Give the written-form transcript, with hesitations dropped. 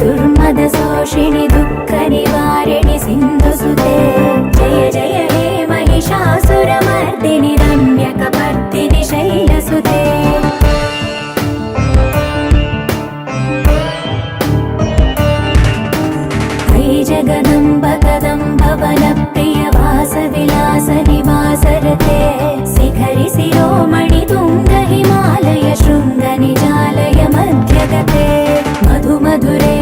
दुर्मदशोषिणि दुःखनिवारिणि सिन्धुसुते जय जय हे महिषासुरमर्दिनि रम्यकपर्दिनि शैलसुते जगदम्ब कदम्ब वनप्रिय वासविलास निवासरते शिखरि शिरोमणि तुङ्ग हिमालय शृङ्ग निजालय मध्यगते मधु मधुरे